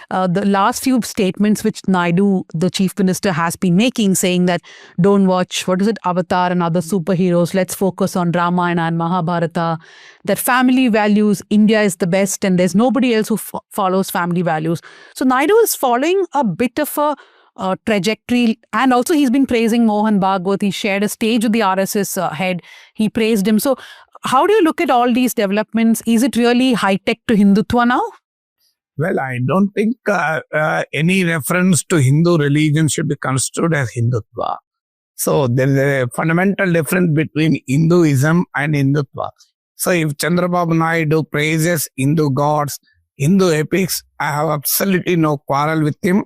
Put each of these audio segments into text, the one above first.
the last few statements which Naidu, the chief minister, has been making, saying that don't watch, what is it, Avatar and other superheroes, let's focus on Ramayana and Mahabharata, that family values, India is the best and there's nobody else who follows family values. So Naidu is following a bit of a trajectory, and also he's been praising Mohan Bhagwat. He shared a stage with the RSS head. He praised him. So how do you look at all these developments? Is it really high-tech to Hindutva now? Well, I don't think any reference to Hindu religion should be construed as Hindutva. So there is a fundamental difference between Hinduism and Hindutva. So if Chandrababu Naidu praises Hindu gods, Hindu epics, I have absolutely no quarrel with him,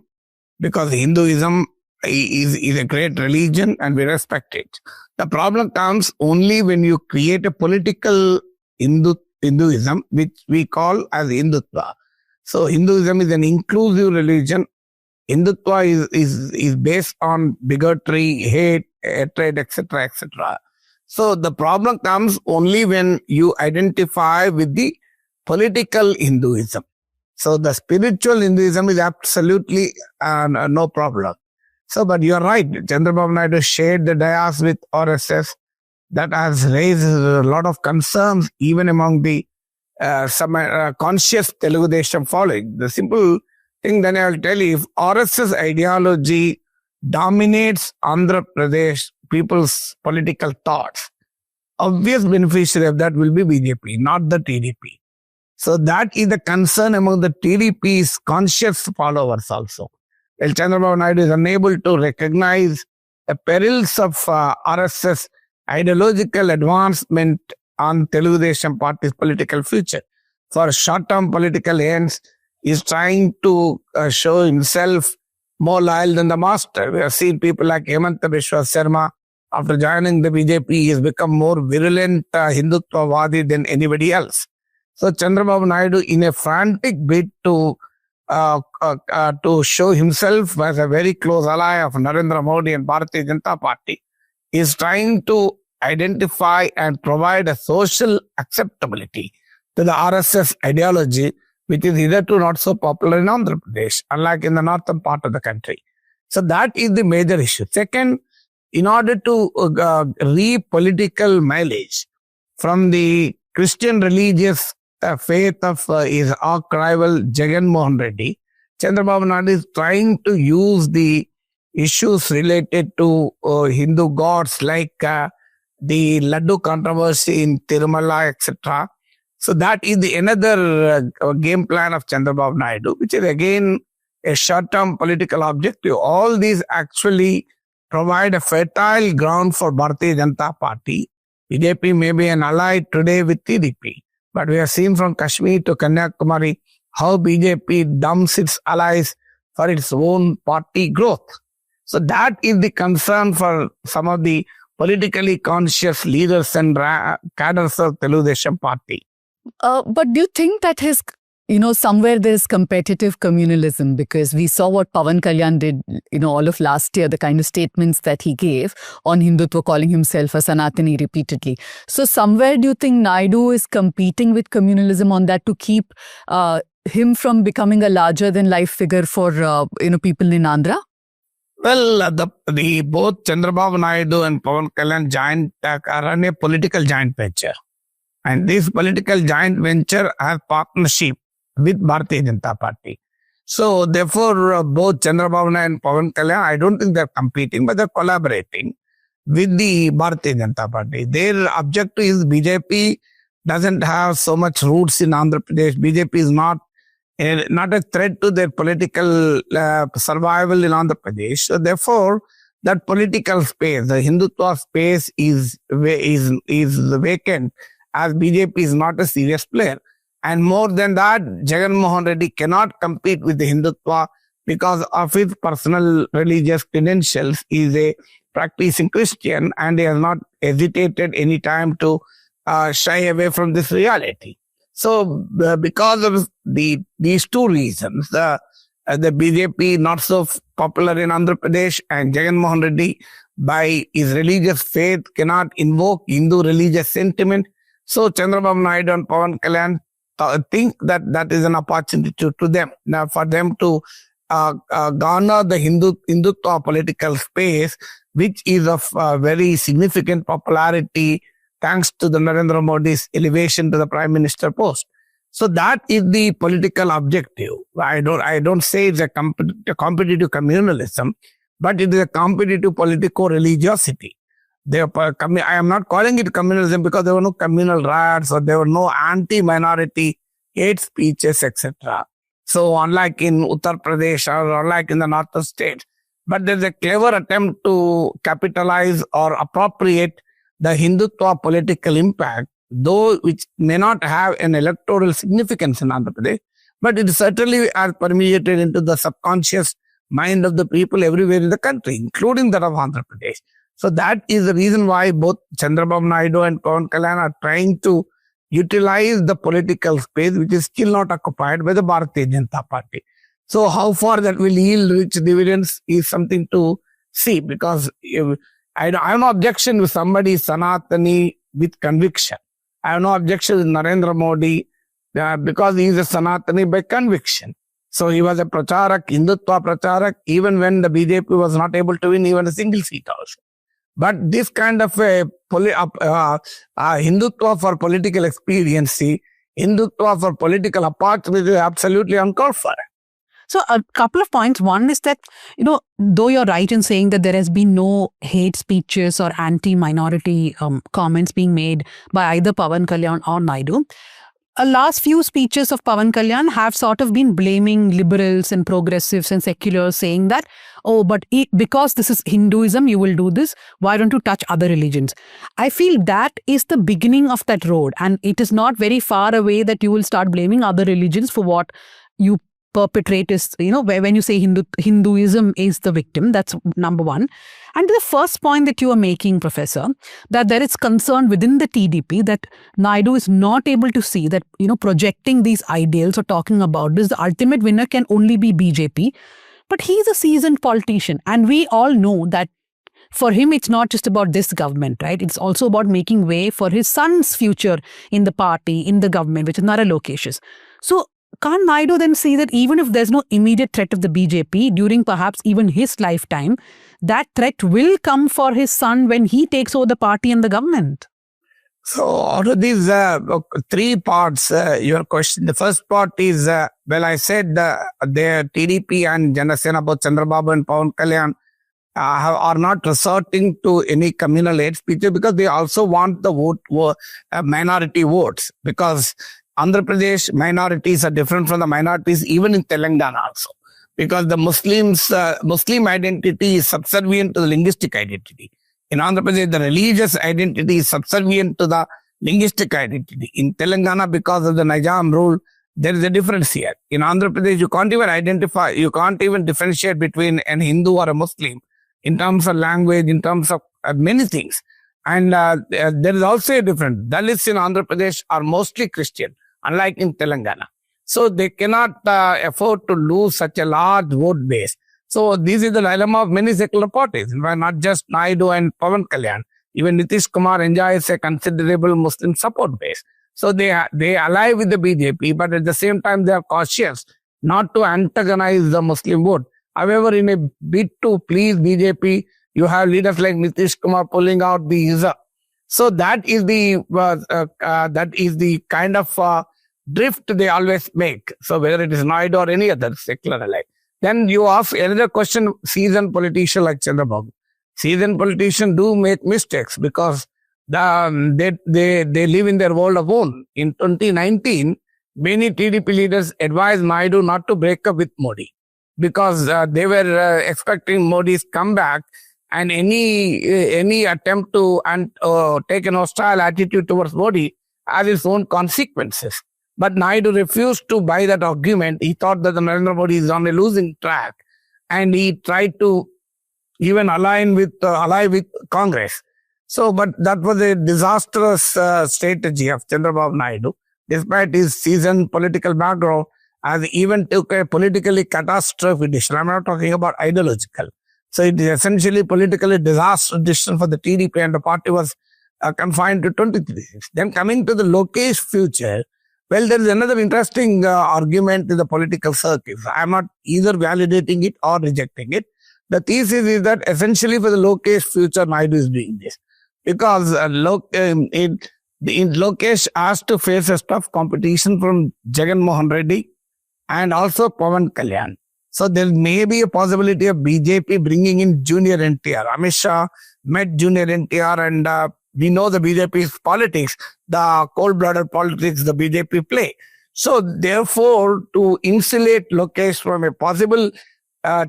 because Hinduism is a great religion and we respect it. The problem comes only when you create a political Hinduism, which we call as Hindutva. So Hinduism is an inclusive religion. Hindutva is based on bigotry, hate, hatred, etc., etc. So the problem comes only when you identify with the political Hinduism. So the spiritual Hinduism is absolutely no problem. So, but you are right. Chandrababu Naidu shared the dais with RSS. That has raised a lot of concerns even among the some conscious Telugu Desam following. The simple thing then I will tell you, if RSS ideology dominates Andhra Pradesh people's political thoughts, obvious beneficiary of that will be BJP, not the TDP. So that is the concern among the TDP's conscious followers also. Well, Chandrababu Naidu is unable to recognize the perils of RSS ideological advancement on Telugu Desam Party's political future. For short-term political ends, he is trying to show himself more loyal than the master. We have seen people like Hemanta Biswa Sarma, after joining the BJP, he has become more virulent Hindutva-vadi than anybody else. So Chandrababu Naidu, in a frantic bid to show himself as a very close ally of Narendra Modi and Bharatiya Janata Party, is trying to identify and provide a social acceptability to the RSS ideology, which is hitherto not so popular in Andhra Pradesh, unlike in the northern part of the country. So that is the major issue. Second, in order to reap political mileage from the Christian religious faith of his arch rival Jagan Mohan Reddy, Chandrababu Naidu is trying to use the issues related to Hindu gods like the Nadu controversy in Tirumala, etc. So that is the another game plan of Chandrababu Naidu, which is again a short-term political objective. All these actually provide a fertile ground for Bharatiya Janata Party. BJP may be an ally today with TDP, but we have seen from Kashmir to Kanyakumari how BJP dumps its allies for its own party growth. So that is the concern for some of the politically conscious leaders and cadres of Telugu Desam Party. But do you think that his, somewhere there's competitive communalism? Because we saw what Pawan Kalyan did, all of last year, the kind of statements that he gave on Hindutva, calling himself a Sanatani repeatedly. So somewhere do you think Naidu is competing with communalism on that to keep him from becoming a larger-than-life figure for, people in Andhra? Well, the both Chandrababu Naidu and Pawan Kalyan run a political joint venture. And this political joint venture has partnership with Bharatiya Janata Party. So therefore, both Chandrababu Naidu and Pawan Kalyan, I don't think they're competing, but they're collaborating with the Bharatiya Janata Party. Their objective is BJP doesn't have so much roots in Andhra Pradesh. BJP is not a threat to their political survival in Andhra Pradesh. So therefore, that political space, the Hindutva space is vacant, as BJP is not a serious player. And more than that, Jagan Mohan Reddy cannot compete with the Hindutva because of his personal religious credentials. He is a practicing Christian and he has not hesitated any time to shy away from this reality. So because of these two reasons, the BJP not so popular in Andhra Pradesh, and Jagan Mohan Reddy by his religious faith cannot invoke Hindu religious sentiment. So Chandrababu Naidu and Pawan Kalyan think that that is an opportunity to them. Now, for them to garner the Hindutva political space, which is of very significant popularity thanks to the Narendra Modi's elevation to the Prime Minister post. So that is the political objective. I don't say it's a competitive communalism, but it is a competitive politico-religiosity. I am not calling it communalism because there were no communal riots or there were no anti-minority hate speeches, etc. So unlike in Uttar Pradesh or unlike in the northern states, but there's a clever attempt to capitalize or appropriate the Hindutva political impact, though which may not have an electoral significance in Andhra Pradesh, but it certainly has permeated into the subconscious mind of the people everywhere in the country, including that of Andhra Pradesh. So that is the reason why both Chandrababu Naidu and Pawan Kalyan are trying to utilize the political space which is still not occupied by the Bharatiya Janata Party. So how far that will yield rich dividends is something to see, because I have no objection with somebody Sanatani with conviction. I have no objection with Narendra Modi because he is a Sanatani by conviction. So he was a pracharak, Hindutva pracharak, even when the BJP was not able to win even a single seat also. But this kind of a Hindutva for political expediency, Hindutva for political opportunity is absolutely uncalled for. So a couple of points. One is that, though you're right in saying that there has been no hate speeches or anti-minority comments being made by either Pawan Kalyan or Naidu, last few speeches of Pawan Kalyan have sort of been blaming liberals and progressives and seculars, saying that, because this is Hinduism, you will do this. Why don't you touch other religions? I feel that is the beginning of that road. And it is not very far away that you will start blaming other religions for what you perpetrate is, when you say Hinduism is the victim. That's number one. And the first point that you are making, Professor, that there is concern within the TDP that Naidu is not able to see that, projecting these ideals or talking about this, the ultimate winner can only be BJP. But he's a seasoned politician. And we all know that for him, it's not just about this government, right? It's also about making way for his son's future in the party, in the government, which is Nara Lokesh's. So can't Naidu then see that even if there's no immediate threat of the BJP during perhaps even his lifetime, that threat will come for his son when he takes over the party and the government? So out of these three parts, your question, the first part is, I said the TDP and Jana Sena, both Chandrababu and Pawan Kalyan, are not resorting to any communal hate speeches because they also want the minority votes, because Andhra Pradesh minorities are different from the minorities even in Telangana also, because the Muslim identity is subservient to the linguistic identity. In Andhra Pradesh, the religious identity is subservient to the linguistic identity. In Telangana, because of the Nizam rule, there is a difference here. In Andhra Pradesh, you can't even differentiate between an Hindu or a Muslim in terms of language, in terms of many things. And there is also a difference. Dalits in Andhra Pradesh are mostly Christian, unlike in Telangana. So they cannot afford to lose such a large vote base. So this is the dilemma of many secular parties, not just Naidu and Pawan Kalyan. Even Nitish Kumar enjoys a considerable Muslim support base. So they ally with the BJP, but at the same time they are cautious not to antagonize the Muslim vote. However, in a bid to please BJP, you have leaders like Nitish Kumar pulling out the Isa. So that is the kind of drift they always make. So whether it is Naidu or any other secular ally. Then you ask another question, seasoned politician like Chandrababu. Seasoned politicians do make mistakes because they live in their world of own. In 2019, many TDP leaders advised Naidu not to break up with Modi because they were expecting Modi's comeback, and any attempt to take an hostile attitude towards Modi has its own consequences. But Naidu refused to buy that argument. He thought that the Narendra Modi is on a losing track, and he tried to even ally with Congress. So, but that was a disastrous strategy of Chandrababu Naidu, despite his seasoned political background, as he even took a politically catastrophic decision. I'm not talking about ideological. So it is essentially politically disastrous decision for the TDP, and the party was confined to 23 seats. Then coming to the Lokesh future, Well, there is another interesting argument in the political circles. I am not either validating it or rejecting it. The thesis is that essentially for the Lokesh future, Naidu is doing this. Because Lokesh has to face a tough competition from Jagan Mohan Reddy and also Pawan Kalyan. So there may be a possibility of BJP bringing in junior NTR. Amit Shah met junior NTR, and we know the BJP's politics, the cold-blooded politics the BJP play. So therefore, to insulate Lokesh from a possible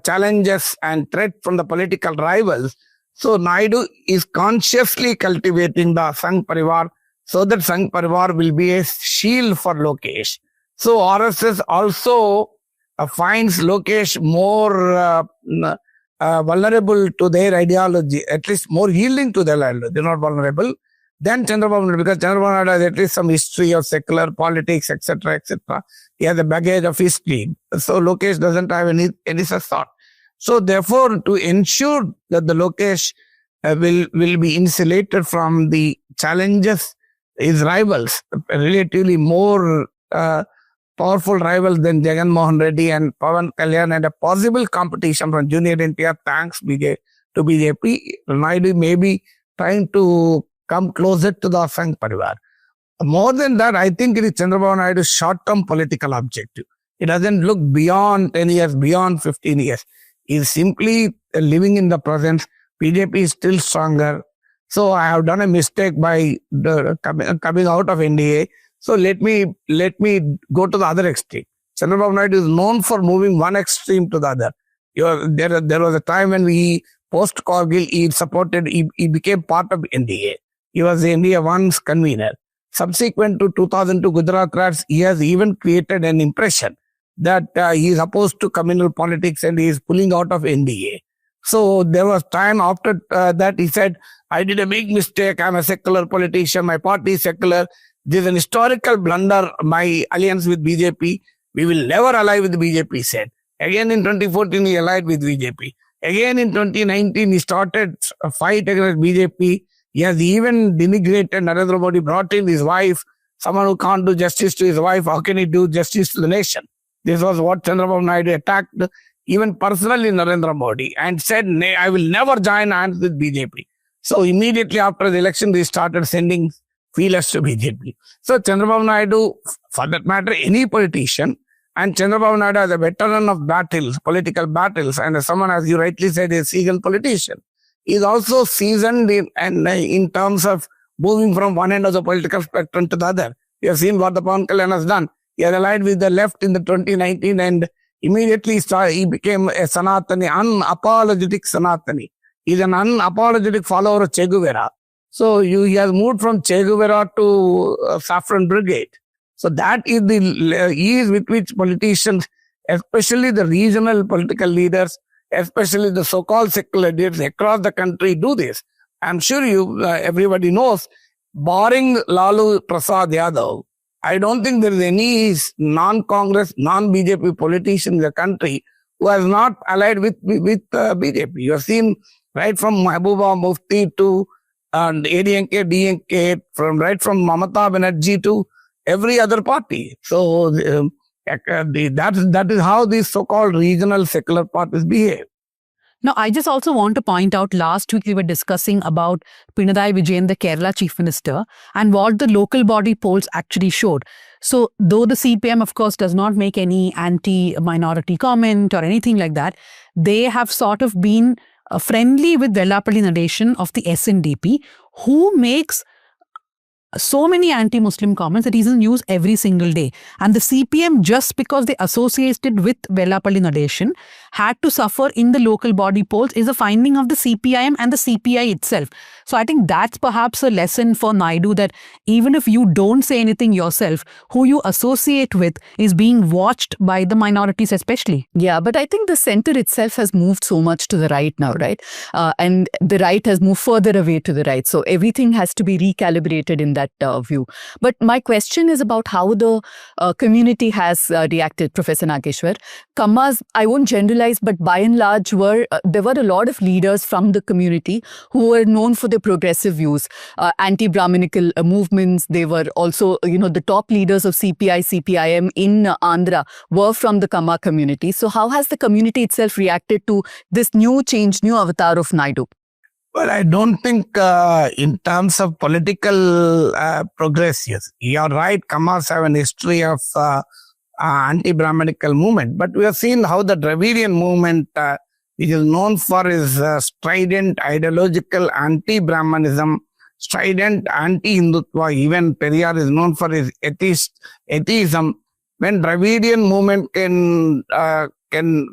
challenges and threat from the political rivals, so Naidu is consciously cultivating the Sangh Parivar so that Sangh Parivar will be a shield for Lokesh. So RSS also finds Lokesh more vulnerable to their ideology, at least more yielding to their ideology. They're not vulnerable than Chandrababu, because Chandrababu has at least some history of secular politics, etc., etc. He has a baggage of history. So Lokesh doesn't have any such thought. So therefore, to ensure that the Lokesh will be insulated from the challenges, his rivals, relatively more powerful rivals than Jagan Mohan Reddy and Pawan Kalyan, and a possible competition from junior NTR thanks to BJP, Naidu may be trying to come closer to the Sangh Parivar. More than that, I think it is Chandrababu Naidu's short-term political objective. It doesn't look beyond 10 years, beyond 15 years. He is simply living in the present. BJP is still stronger. So I have done a mistake by coming out of NDA. So let me go to the other extreme. Chandrababu Naidu is known for moving one extreme to the other. There was a time when post-Kargil, he became part of NDA. He was the NDA 1's convener. Subsequent to 2002 Gujarat riots, he has even created an impression that he is opposed to communal politics and he is pulling out of NDA. So there was time after that he said, I did a big mistake. I'm a secular politician. My party is secular. This is an historical blunder, my alliance with BJP. We will never ally with BJP, he said. Again in 2014, he allied with BJP. Again in 2019, he started a fight against BJP. He has even denigrated Narendra Modi, brought in his wife, someone who can't do justice to his wife. How can he do justice to the nation? This was what Chandrababu Naidu attacked, even personally Narendra Modi, and said, I will never join hands with BJP. So immediately after the election, they started sending feelers to BJP. So Chandrababu Naidu, for that matter, any politician, and Chandrababu Naidu as a veteran of battles, political battles, and as someone, as you rightly said, a seasoned politician, is also seasoned in terms of moving from one end of the political spectrum to the other. You have seen what the Pawan Kalyan has done. He has allied with the left in the 2019 and immediately he became a Sanatani, unapologetic Sanatani. He is an unapologetic follower of Che Guevara. So he has moved from Che Guevara to Saffron Brigade. So that is the ease with which politicians, especially the regional political leaders, especially the so-called secular leaders across the country do this. I'm sure everybody knows, barring Lalu Prasad Yadav, I don't think there is any non-Congress, non-BJP politician in the country who has not allied with BJP. You have seen right from Mahbooba Mufti to ADNK, DNK, right from Mamata Banerjee to every other party. So that is how these so-called regional secular parties behave. Now, I just also want to point out, last week we were discussing about Pinarayi Vijayan, the Kerala Chief Minister, and what the local body polls actually showed. So, though the CPM, of course, does not make any anti-minority comment or anything like that, they have sort of been friendly with Vellapalli Nadeshan of the SNDP, who makes so many anti-Muslim comments that he's in news every single day. And the CPM, just because they associated with Vellapalli Nadeshan, had to suffer in the local body polls is a finding of the CPIM and the CPI itself. So I think that's perhaps a lesson for Naidu, that even if you don't say anything yourself, who you associate with is being watched by the minorities especially. Yeah, but I think the center itself has moved so much to the right now, right? And the right has moved further away to the right. So everything has to be recalibrated in that that view. But my question is about how the community has reacted, Professor Nageshwar. Kammas, I won't generalize, but by and large, there were a lot of leaders from the community who were known for their progressive views, anti-Brahminical movements. They were also, the top leaders of CPI, CPIM in Andhra were from the Kamma community. So how has the community itself reacted to this new change, new avatar of Naidu? Well, I don't think in terms of political progress, yes. You're right, Kammas have an history of anti-Brahminical movement. But we have seen how the Dravidian movement, which is known for its strident ideological anti-Brahmanism, strident anti-Hindutva, even Periyar is known for his atheism. When Dravidian movement can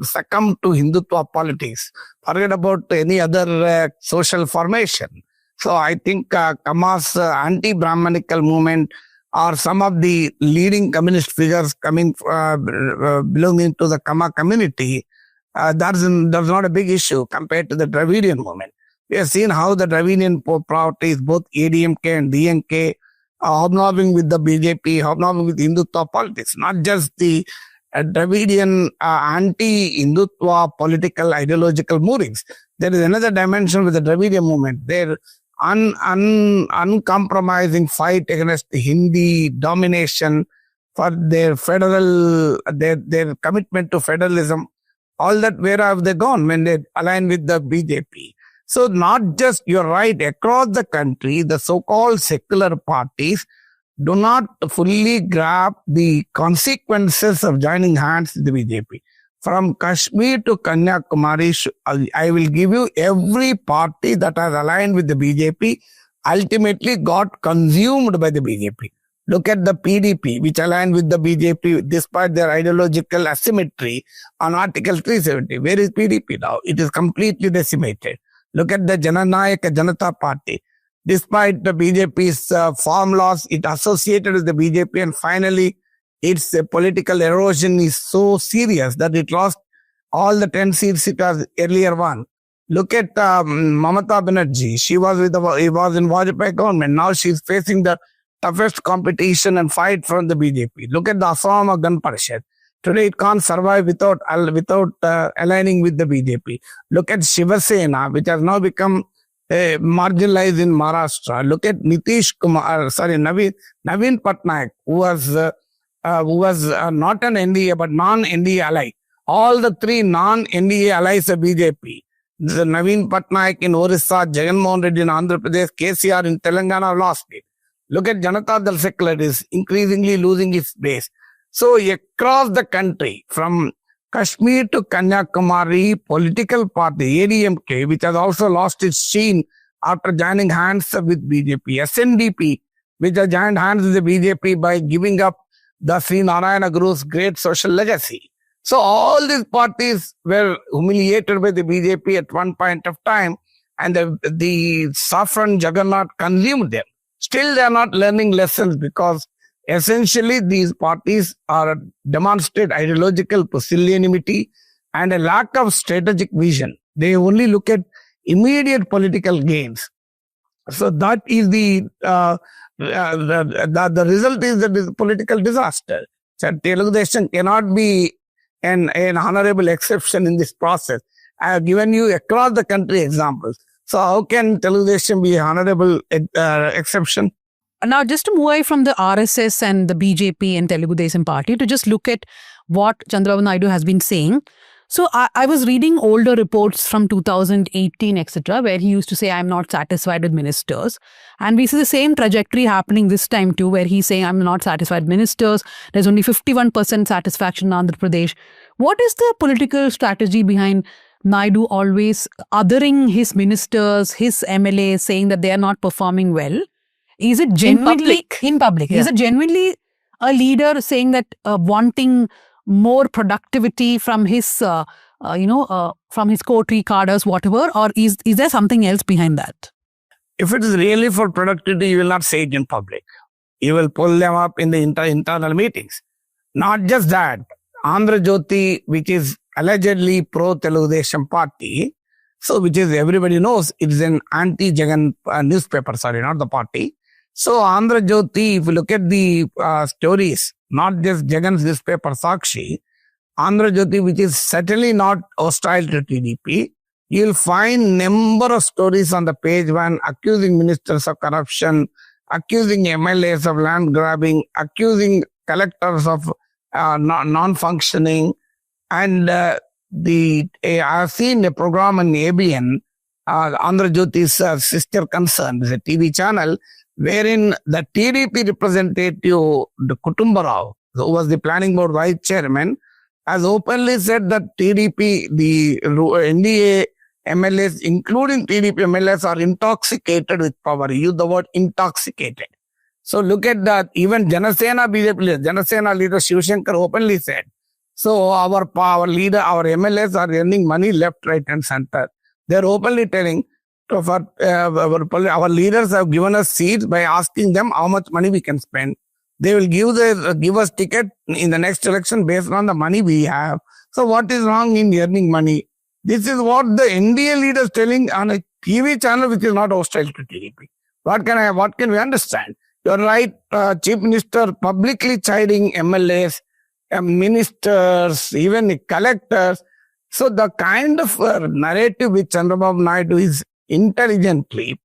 succumb to Hindutva politics, forget about any other social formation. So I think Kammas anti-Brahmanical movement or some of the leading communist figures belonging to the Kamma community, that's not a big issue compared to the Dravidian movement. We have seen how the Dravidian parties, both ADMK and DMK, are hobnobbing with the BJP, hobnobbing with Hindutva politics, not just the Dravidian anti-Hindutva political ideological moorings. There is another dimension with the Dravidian movement. Their uncompromising fight against the Hindi domination, for their their commitment to federalism, all that, where have they gone when they align with the BJP? So not just, you're right, across the country, the so-called secular parties do not fully grasp the consequences of joining hands with the BJP. From Kashmir to Kanyakumari, I will give you every party that has aligned with the BJP ultimately got consumed by the BJP. Look at the PDP, which aligned with the BJP despite their ideological asymmetry on Article 370. Where is PDP now? It is completely decimated. Look at the Jananayaka Janata Party. Despite the BJP's farm loss, it associated with the BJP, and finally its political erosion is so serious that it lost all the 10 seats it was earlier won. Look at Mamata Banerjee. She was in Vajpayee government. Now she's facing the toughest competition and fight from the BJP. Look at the Assam Gan Parishad. Today it can't survive without aligning with the BJP. Look at Shiva Sena, which has now become marginalized in Maharashtra. Look at Naveen Patnaik, who was not an NDA but non-NDA ally. All the three non-NDA allies of BJP, the Naveen Patnaik in Orissa, Jagan Mohan Reddy in Andhra Pradesh, KCR in Telangana, lost it. Look at Janata Dal Secular is increasingly losing its base. So across the country, from Kashmir to Kanyakumari, political party, ADMK, which has also lost its sheen after joining hands with BJP, SNDP, which has joined hands with the BJP by giving up the Sri Narayana Guru's great social legacy. So all these parties were humiliated by the BJP at one point of time, and the saffron juggernaut consumed them. Still, they are not learning lessons, because essentially these parties demonstrate ideological pusillanimity and a lack of strategic vision. They only look at immediate political gains. So that is the result is that is political disaster. So Telugu Desam cannot be an honorable exception in this process. I have given you across the country examples. So how can Telugu Desam be an honorable exception? Now, just to move away from the RSS and the BJP and Telugu Desam party, to just look at what Chandrababu Naidu has been saying. So I was reading older reports from 2018, etc., where he used to say, I'm not satisfied with ministers. And we see the same trajectory happening this time too, where he's saying, I'm not satisfied with ministers. There's only 51% satisfaction in Andhra Pradesh. What is the political strategy behind Naidu always othering his ministers, his MLAs, saying that they are not performing well? Is it genuinely in public? Yeah. Is it genuinely a leader saying that wanting more productivity from his, from his coterie cadres, whatever, or is there something else behind that? If it is really for productivity, you will not say it in public. You will pull them up in the internal meetings. Not just that, Andhra Jyoti, which is allegedly pro-Telugu Desam party, so which is everybody knows it is an anti-Jagan newspaper, not the party. So Andhra Jyoti, if you look at the stories, not just Jagan's newspaper Sakshi, Andhra Jyoti, which is certainly not hostile to TDP, you'll find number of stories on the page one accusing ministers of corruption, accusing MLAs of land grabbing, accusing collectors of non-functioning. And I've seen a program on ABN, Andhra Jyoti's sister concern, is a TV channel, wherein the TDP representative, the Kutumba Rao, who was the planning board vice chairman, has openly said that TDP, the NDA MLAs, including TDP MLAs, are intoxicated with power. Use the word intoxicated. So look at that. Even Jana Sena leader Shiv Shankar openly said. So our leader, our MLAs are earning money left, right and center. They're openly telling, our leaders have given us seats by asking them how much money we can spend. They will give us ticket in the next election based on the money we have. So what is wrong in earning money? This is what the NDA leaders telling on a TV channel which is not hostile to TDP. What can we understand? You're right, Chief Minister publicly chiding MLAs, ministers, even collectors. So the kind of narrative which Chandrababu Naidu is intelligently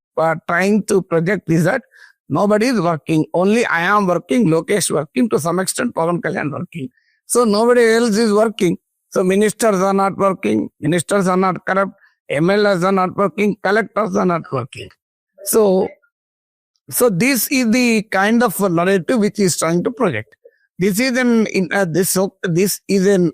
trying to project is that nobody is working. Only I am working, Lokesh working, to some extent Pawan Kalyan working. So nobody else is working. So ministers are not working, ministers are not corrupt, MLAs are not working, collectors are not working. So this is the kind of narrative which he is trying to project. This is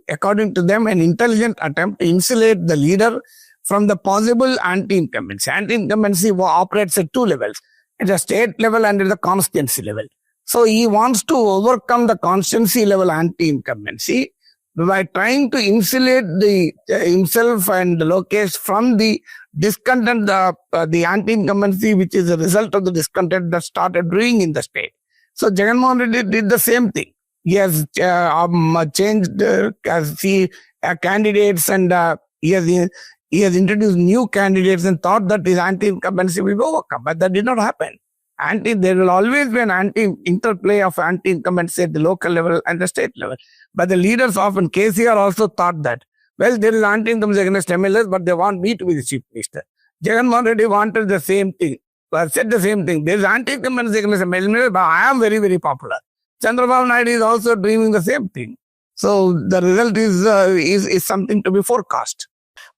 according to them, an intelligent attempt to insulate the leader from the possible anti-incumbency. Anti-incumbency operates at two levels, at the state level and at the constituency level. So he wants to overcome the constituency level anti-incumbency by trying to insulate himself and Lokesh from the discontent, the anti-incumbency, which is a result of the discontent that started brewing in the state. So Jagannath Reddy did the same thing. He has changed candidates, and he has introduced new candidates and thought that his anti-incumbency will be overcome. But that did not happen. There will always be an interplay of anti-incumbency at the local level and the state level. But the leaders often, KCR also thought that, well, there is anti-incumbency against MLAs, but they want me to be the chief minister. Jagannath Reddy wanted the same thing, said the same thing. There is anti-incumbency against MLAs, but I am very, very popular. Chandrababu Naidu is also dreaming the same thing. So the result is something to be forecast.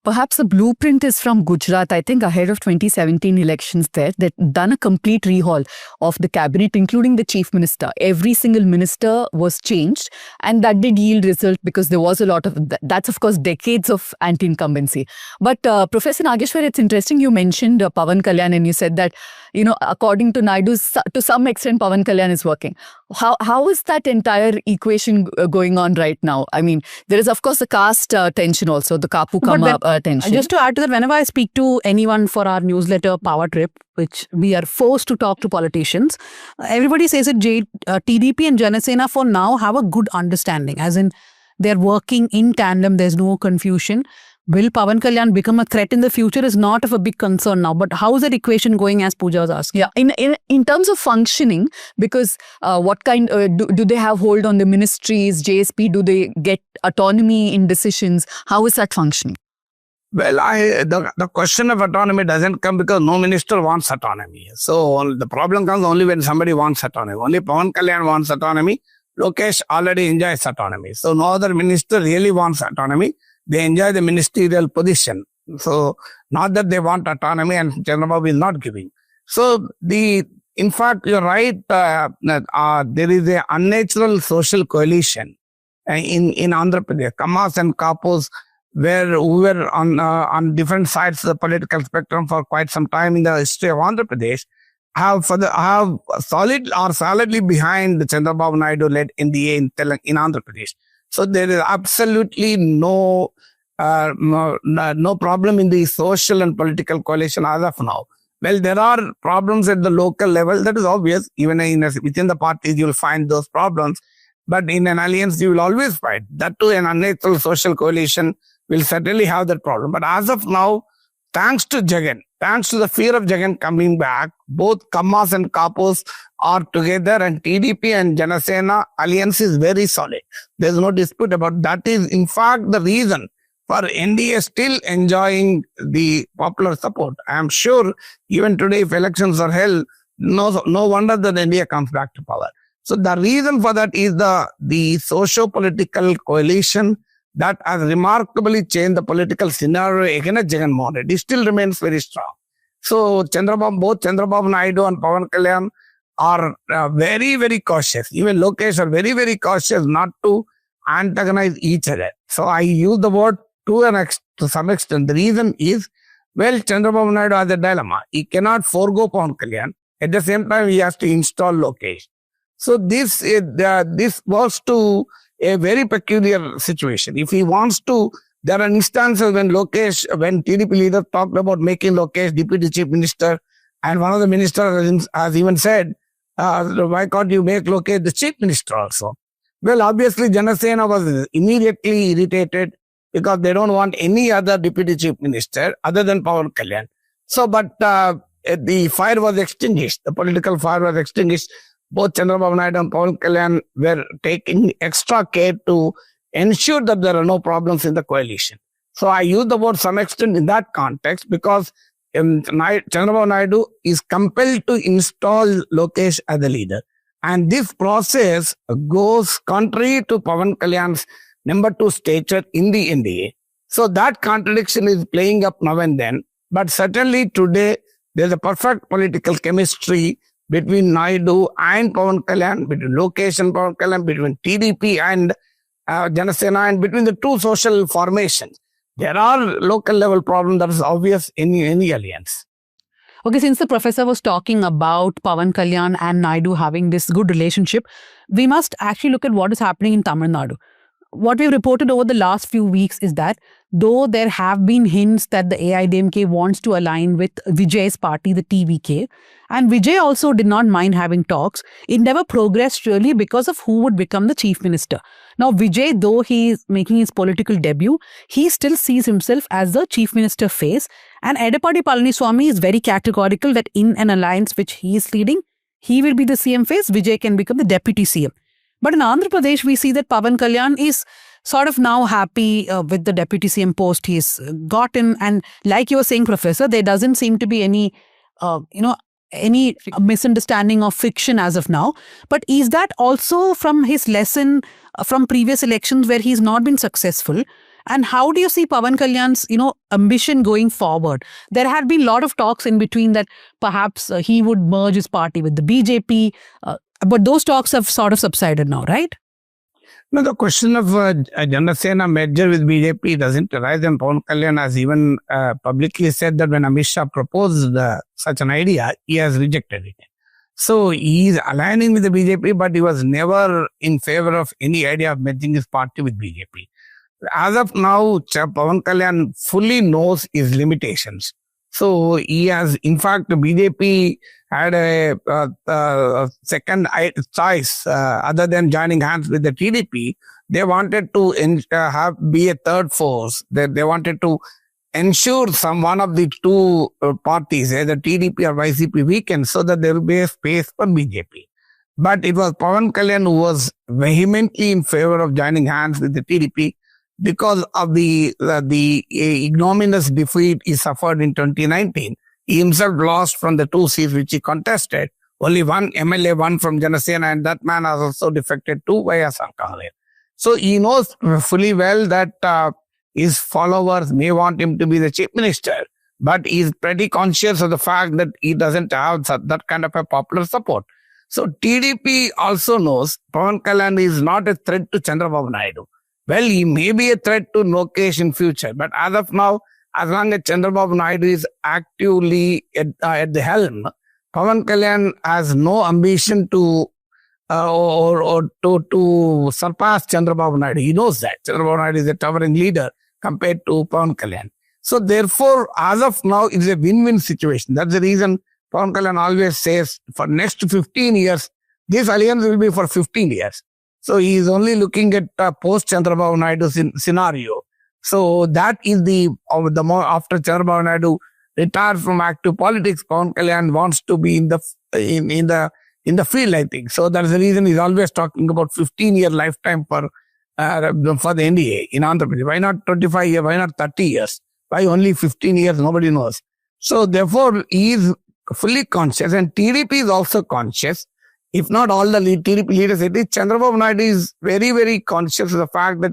Perhaps the blueprint is from Gujarat, I think ahead of 2017 elections there, that done a complete rehaul of the cabinet, including the chief minister. Every single minister was changed, and that did yield result because there was a lot of, that's of course decades of anti-incumbency. But Professor Nageshwar, it's interesting you mentioned Pawan Kalyan, and you said that, according to Naidu, to some extent Pawan Kalyan is working. How is that entire equation going on right now? I mean, there is of course a caste tension also, the Kapu Kama tension. Just to add to that, whenever I speak to anyone for our newsletter Power Trip, which we are forced to talk to politicians, everybody says that TDP and Jana Sena for now have a good understanding, as in they're working in tandem, there's no confusion. Will Pawan Kalyan become a threat in the future is not of a big concern now. But how is that equation going, as Pooja was asking? Yeah, in terms of functioning, because what kind do they have hold on the ministries, JSP? Do they get autonomy in decisions? How is that functioning? Well, the question of autonomy doesn't come because no minister wants autonomy. So the problem comes only when somebody wants autonomy. Only Pawan Kalyan wants autonomy. Lokesh already enjoys autonomy. So no other minister really wants autonomy. They enjoy the ministerial position. So not that they want autonomy, and Chandrababu is not giving. So in fact, you're right. There is a unnatural social coalition in Andhra Pradesh. Kamas and Kapus who were on different sides of the political spectrum for quite some time in the history of Andhra Pradesh, have solidly behind the Chandrababu Naidu led NDA in Andhra Pradesh. So there is absolutely no problem in the social and political coalition as of now. Well, there are problems at the local level. That is obvious. Even within the parties, you will find those problems. But in an alliance, you will always find. That too, an unnatural social coalition will certainly have that problem. But as of now, thanks to Jagan, thanks to the fear of Jagan coming back, both Kammas and Kapos are together, and TDP and Jana Sena alliance is very solid. There's no dispute about that. Is in fact the reason for NDA still enjoying the popular support. I am sure even today, if elections are held, no wonder that NDA comes back to power. So the reason for that is the socio-political coalition that has remarkably changed the political scenario against Jagan Mohan Reddy. It still remains very strong. So both Chandrababu Naidu and Pawan Kalyan are very, very cautious. Even Lokesh are very, very cautious not to antagonize each other. So I use the word to some extent. The reason is, well, Chandrababu Naidu has a dilemma. He cannot forego Pawan Kalyan. At the same time, he has to install Lokesh. So this was to a very peculiar situation. If he wants to, there are instances when TDP leaders talked about making Lokesh deputy chief minister, and one of the ministers has even said, why can't you make Lokesh the chief minister also? Well, obviously, Jana Sena was immediately irritated because they don't want any other deputy chief minister other than Pawan Kalyan. So, but the fire was extinguished. The political fire was extinguished. Both Chandrababu Naidu and Pawan Kalyan were taking extra care to ensure that there are no problems in the coalition. So I use the word some extent in that context because Chandrababu Naidu is compelled to install Lokesh as the leader. And this process goes contrary to Pawan Kalyan's number 2 stature in the NDA. So that contradiction is playing up now and then. But certainly today, there's a perfect political chemistry between Naidu and Pawan Kalyan, between Lokesh and Pawan Kalyan, between TDP and Jana Sena, and between the two social formations. There are local level problems that is obvious in any alliance. Okay, since the professor was talking about Pawan Kalyan and Naidu having this good relationship, we must actually look at what is happening in Tamil Nadu. What we've reported over the last few weeks is that though there have been hints that the AIDMK wants to align with Vijay's party, the TVK, and Vijay also did not mind having talks, it never progressed really because of who would become the chief minister. Now, Vijay, though he is making his political debut, he still sees himself as the chief minister face, and Edappadi Palaniswamy is very categorical that in an alliance which he is leading, he will be the CM face, Vijay can become the deputy CM. But in Andhra Pradesh, we see that Pawan Kalyan is sort of now happy with the deputy CM post he's gotten. And like you were saying, Professor, there doesn't seem to be any misunderstanding or friction as of now. But is that also from his lesson from previous elections where he's not been successful? And how do you see Pawan Kalyan's, ambition going forward? There had been a lot of talks in between that perhaps he would merge his party with the BJP. But those talks have sort of subsided now, right? No, the question of Jana Sena merger with BJP doesn't arise, and Pawan Kalyan has even publicly said that when Amit Shah proposed such an idea, he has rejected it. So he is aligning with the BJP, but he was never in favor of any idea of merging his party with BJP. As of now, Pawan Kalyan fully knows his limitations. So he has, in fact, the BJP had a second choice other than joining hands with the TDP. They wanted to be a third force. They wanted to ensure one of the two parties, either TDP or YSRCP, weaken so that there will be a space for BJP. But it was Pawan Kalyan who was vehemently in favor of joining hands with the TDP because of the ignominious defeat he suffered in 2019. He himself lost from the 2 seats which he contested. Only one MLA won from Jana Sena, and that man has also defected to YSRCP. So he knows fully well that his followers may want him to be the chief minister, but he is pretty conscious of the fact that he doesn't have that kind of a popular support. So TDP also knows Pawan Kalyan is not a threat to Chandrababu Naidu. Well, he may be a threat to Lokesh in future, but as of now, as long as Chandrababu Naidu is actively at the helm, Pawan Kalyan has no ambition to surpass Chandrababu Naidu. He knows that Chandrababu Naidu is a towering leader compared to Pawan Kalyan. So therefore, as of now, it's a win-win situation. That's the reason Pawan Kalyan always says for next 15 years, this alliance will be for 15 years. So he is only looking at post-Chandrababu Naidu scenario. So that is the more after Chandrababu Naidu retired from active politics, Pawan Kalyan wants to be in the field, I think. So that's the reason he's always talking about 15-year lifetime for the NDA in Andhra Pradesh. Why not 25 years? Why not 30 years? Why only 15 years? Nobody knows. So therefore, he is fully conscious, and TDP is also conscious. If not all the TDP leaders, it is Chandrababu Naidu is very, very conscious of the fact that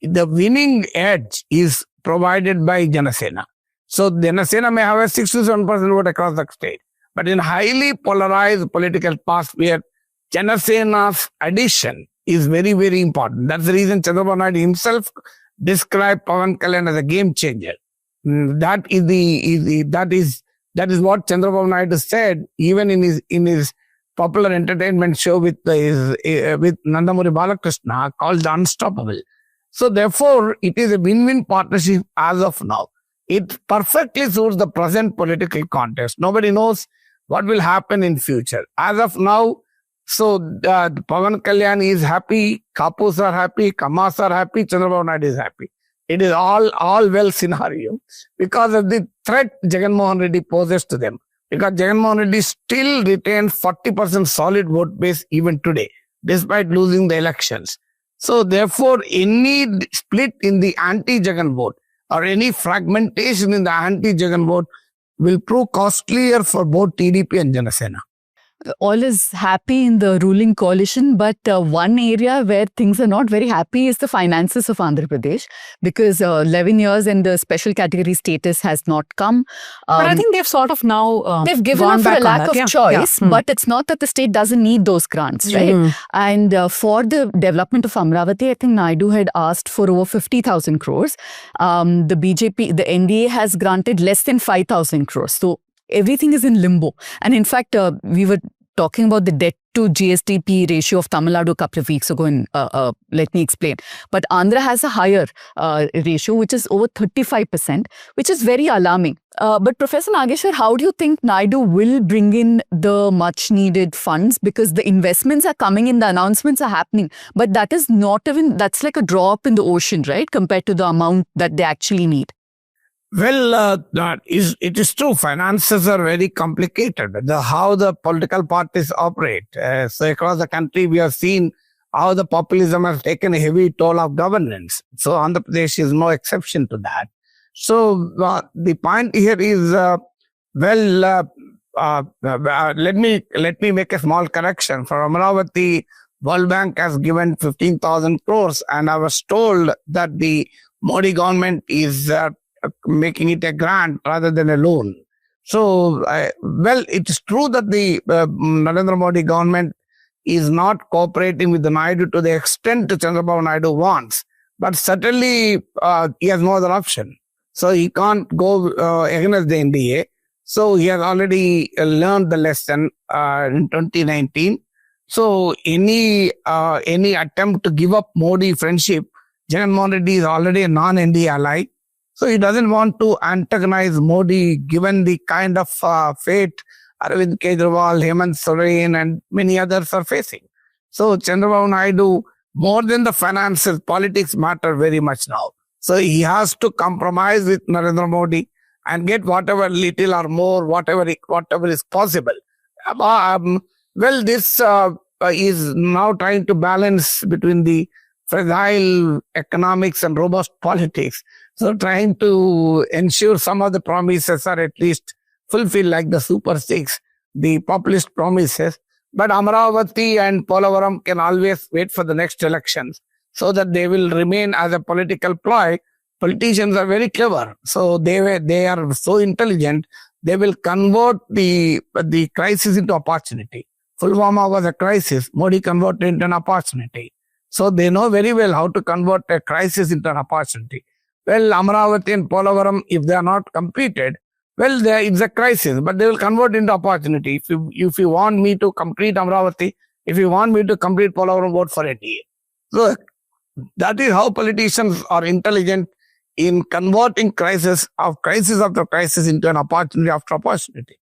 the winning edge is provided by Jana Sena. So Jana Sena may have a 6 to 7% vote across the state. But in highly polarized political past where Jana Sena's addition is very, very important. That's the reason Chandrababu Naidu himself described Pawan Kalyan as a game changer. That is what Chandrababu Naidu said even in his popular entertainment show with Nandamuri Balakrishna called The Unstoppable. So therefore, it is a win-win partnership as of now. It perfectly suits the present political context. Nobody knows what will happen in future. As of now, so Pawan Kalyan is happy, Kapus are happy, Kamas are happy, Chandrababu Naidu is happy. It is all well scenario because of the threat Jagan Mohan Reddy poses to them. Because Jagan Mohan Reddy still retains 40% solid vote base even today, despite losing the elections. So therefore, any split in the anti-Jagan vote or any fragmentation in the anti-Jagan vote will prove costlier for both TDP and Jana Sena. All is happy in the ruling coalition, but one area where things are not very happy is the finances of Andhra Pradesh, because 11 years and the special category status has not come. But I think they've sort of now they've given up for a lack of choice, but it's not that the state doesn't need those grants, right? And for the development of Amravati, I think Naidu had asked for over 50,000 crores. The BJP, the NDA has granted less than 5,000 crores. So everything is in limbo. And in fact, we were talking about the debt-to-GSDP ratio of Tamil Nadu a couple of weeks ago, and let me explain. But Andhra has a higher ratio, which is over 35%, which is very alarming. But Professor Nageshwar, how do you think Naidu will bring in the much-needed funds? Because the investments are coming in, the announcements are happening, but that is not even, that's like a drop in the ocean, right, compared to the amount that they actually need. Well, it is true. Finances are very complicated. How the political parties operate. So across the country, we have seen how the populism has taken a heavy toll of governance. So Andhra Pradesh is no exception to that. So the point here is, let me make a small correction. For Amravati, World Bank has given 15,000 crores, and I was told that the Modi government is making it a grant rather than a loan. So, it is true that the Narendra Modi government is not cooperating with the Naidu to the extent Chandrababu Naidu wants, but certainly he has no other option. So he can't go against the NDA. So he has already learned the lesson in 2019. So any attempt to give up Modi friendship, Jagan Mohan Reddy is already a non-NDA ally. So he doesn't want to antagonize Modi, given the kind of fate Arvind Kejriwal, Hemant Soren, and many others are facing. So Chandrababu Naidu, more than the finances, politics matter very much now. So he has to compromise with Narendra Modi and get whatever little or more, whatever is possible. This is now trying to balance between the fragile economics and robust politics. So trying to ensure some of the promises are at least fulfilled, like the Super 6, the populist promises. But Amravati and Polavaram can always wait for the next elections so that they will remain as a political ploy. Politicians are very clever. So they are so intelligent, they will convert the crisis into opportunity. Pulwama was a crisis. Modi converted into an opportunity. So they know very well how to convert a crisis into an opportunity. Well, Amravati and Polavaram, if they are not completed, well, it's a crisis, but they will convert into opportunity. If you want me to complete Amravati, if you want me to complete Polavaram, vote for NDA. So that is how politicians are intelligent in converting crisis after crisis into an opportunity after opportunity.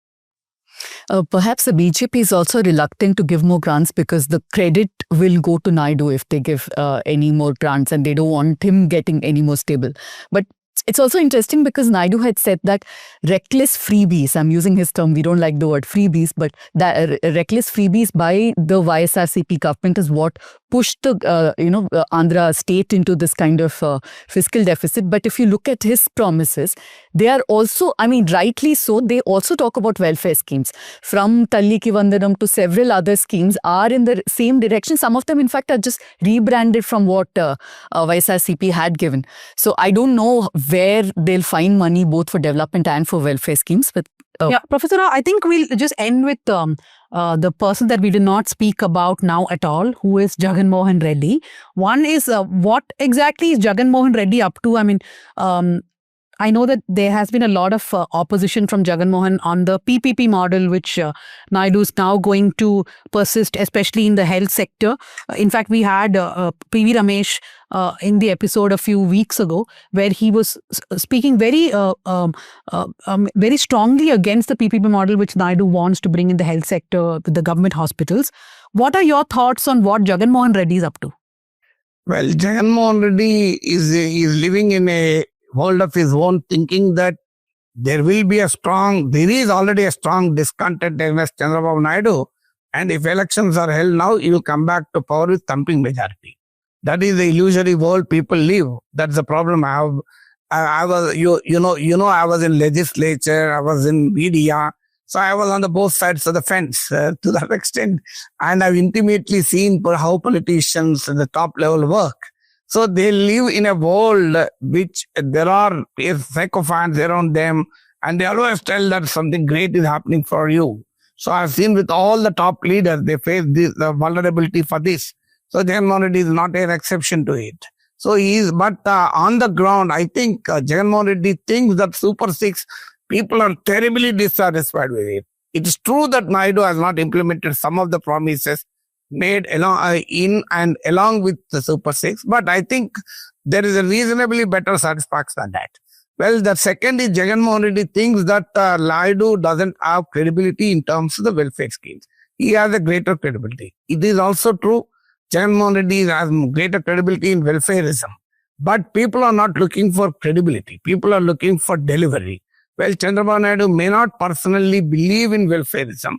Perhaps the BJP is also reluctant to give more grants because the credit will go to Naidu if they give any more grants, and they don't want him getting any more stable. But it's also interesting because Naidu had said that reckless freebies, I'm using his term, we don't like the word freebies, but that reckless freebies by the YSRCP government is what pushed the Andhra state into this kind of fiscal deficit. But if you look at his promises, they are also, I mean, rightly so, they also talk about welfare schemes. From Talli Ki Vandanam to several other schemes are in the same direction. Some of them, in fact, are just rebranded from what YSRCP had given. So I don't know where they'll find money both for development and for welfare schemes. But yeah, Professor, I think we'll just end with the person that we did not speak about now at all, who is Jagan Mohan Reddy. One is, what exactly is Jagan Mohan Reddy up to? I mean, I know that there has been a lot of opposition from Jagan Mohan on the PPP model, which Naidu is now going to persist, especially in the health sector. In fact, we had PV Ramesh in the episode a few weeks ago, where he was speaking very strongly against the PPP model, which Naidu wants to bring in the health sector with the government hospitals. What are your thoughts on what Jagan Mohan Reddy is up to? Well, Jagan Mohan Reddy is living in a world of his own, thinking that there is already a strong discontent against Chandrababu Naidu, and if elections are held now, he will come back to power with thumping majority. That is the illusory world people live. That's the problem I have. I was, I was in legislature, I was in media, so I was on the both sides of the fence to that extent, and I've intimately seen how politicians at the top level work. So they live in a world which there are sycophants around them, and they always tell that something great is happening for you. So I've seen with all the top leaders, they face the vulnerability for this. So Jagan Mohan Reddy is not an exception to it. So but on the ground, I think Jagan Mohan Reddy thinks that Super 6, people are terribly dissatisfied with it. It is true that Naidu has not implemented some of the promises made along with the Super 6, but I think there is a reasonably better satisfaction than that. Well, the second is Jagan Mohan Reddy thinks that Naidu doesn't have credibility in terms of the welfare schemes. He has a greater credibility. It is also true, Jagan Mohan Reddy has greater credibility in welfareism. But people are not looking for credibility. People are looking for delivery. Well, Chandrababu Naidu may not personally believe in welfareism.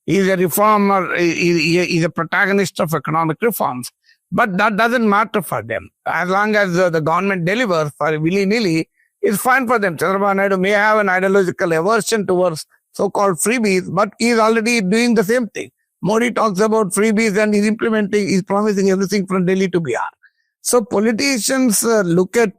He is a reformer, he is a protagonist of economic reforms. But that doesn't matter for them. As long as the government delivers for willy-nilly, it's fine for them. Chandrababu Naidu may have an ideological aversion towards so-called freebies, but he is already doing the same thing. Modi talks about freebies and he's promising everything from Delhi to Bihar. So politicians look at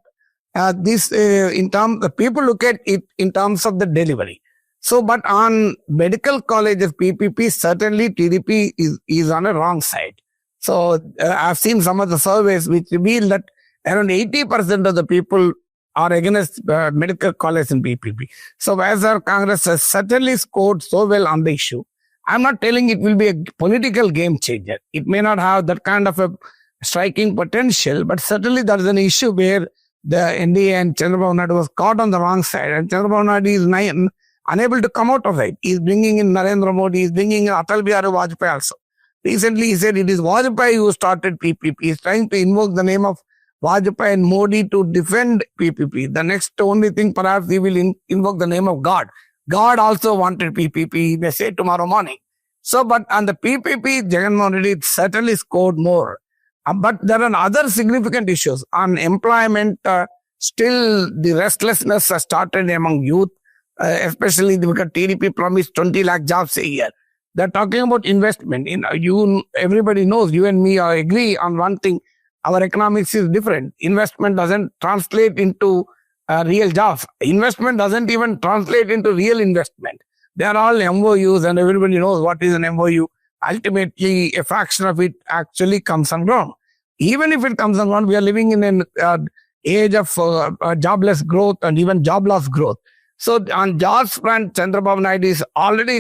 this people look at it in terms of the delivery. So, but on medical colleges, PPP, certainly TDP is on a wrong side. So, I've seen some of the surveys which reveal that around 80% of the people are against medical college in PPP. So, YSR Congress has certainly scored so well on the issue. I'm not telling it will be a political game changer. It may not have that kind of a striking potential, but certainly there is an issue where the NDA and Chandrababu Naidu was caught on the wrong side, and Chandrababu Naidu is unable to come out of it. He's bringing in Narendra Modi, he's bringing in Atal Bihari Vajpayee also. Recently, he said it is Vajpayee who started PPP. He's trying to invoke the name of Vajpayee and Modi to defend PPP. The next only thing, perhaps he will invoke the name of God. God also wanted PPP, he may say tomorrow morning. So, but on the PPP, Jagan Mohan Reddy certainly scored more. But there are other significant issues. On employment, still the restlessness has started among youth, especially because TDP promised 20 lakh jobs a year. They're talking about investment. Everybody knows, you and me agree on one thing. Our economics is different. Investment doesn't translate into real jobs. Investment doesn't even translate into real investment. They are all MOUs, and everybody knows what is an MOU. Ultimately, a fraction of it actually comes on ground. Even if it comes on ground, we are living in an age of jobless growth and even job loss growth. So on jobs front, Chandrababu Naidu is already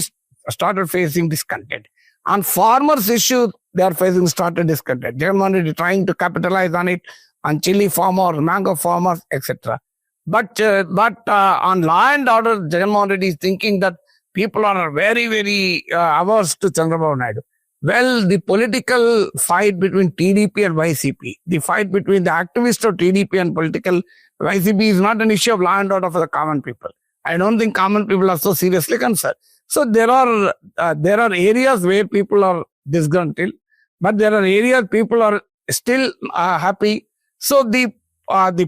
started facing discontent. On farmers' issues, they are facing started discontent. Jagan Mohan Reddy trying to capitalize on it, on chili farmers, mango farmers, etc. But on law and order, Jagan Mohan Reddy is thinking that people are very, very averse to Chandrababu Naidu. Well, the political fight between TDP and YCP, the fight between the activists of TDP and political YCP is not an issue of law and order for the common people. I don't think common people are so seriously concerned. So there are areas where people are disgruntled, but there are areas people are still happy. So the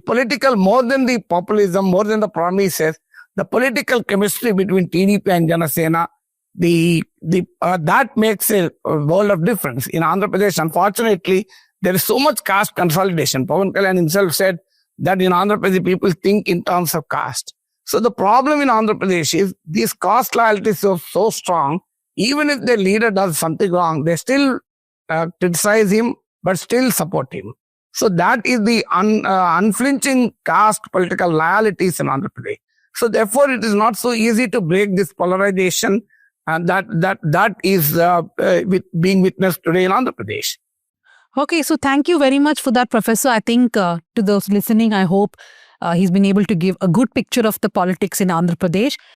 political, more than the populism, more than the promises, the political chemistry between TDP and Jana Sena, that makes a world of difference. In Andhra Pradesh, unfortunately, there is so much caste consolidation. Pawan Kalyan himself said that in Andhra Pradesh, people think in terms of caste. So the problem in Andhra Pradesh is these caste loyalties are so strong. Even if the leader does something wrong, they still criticize him, but still support him. So that is the unflinching caste political loyalties in Andhra Pradesh. So therefore, it is not so easy to break this polarization, and that is being witnessed today in Andhra Pradesh. Okay, so thank you very much for that, Professor. I think to those listening, I hope he's been able to give a good picture of the politics in Andhra Pradesh.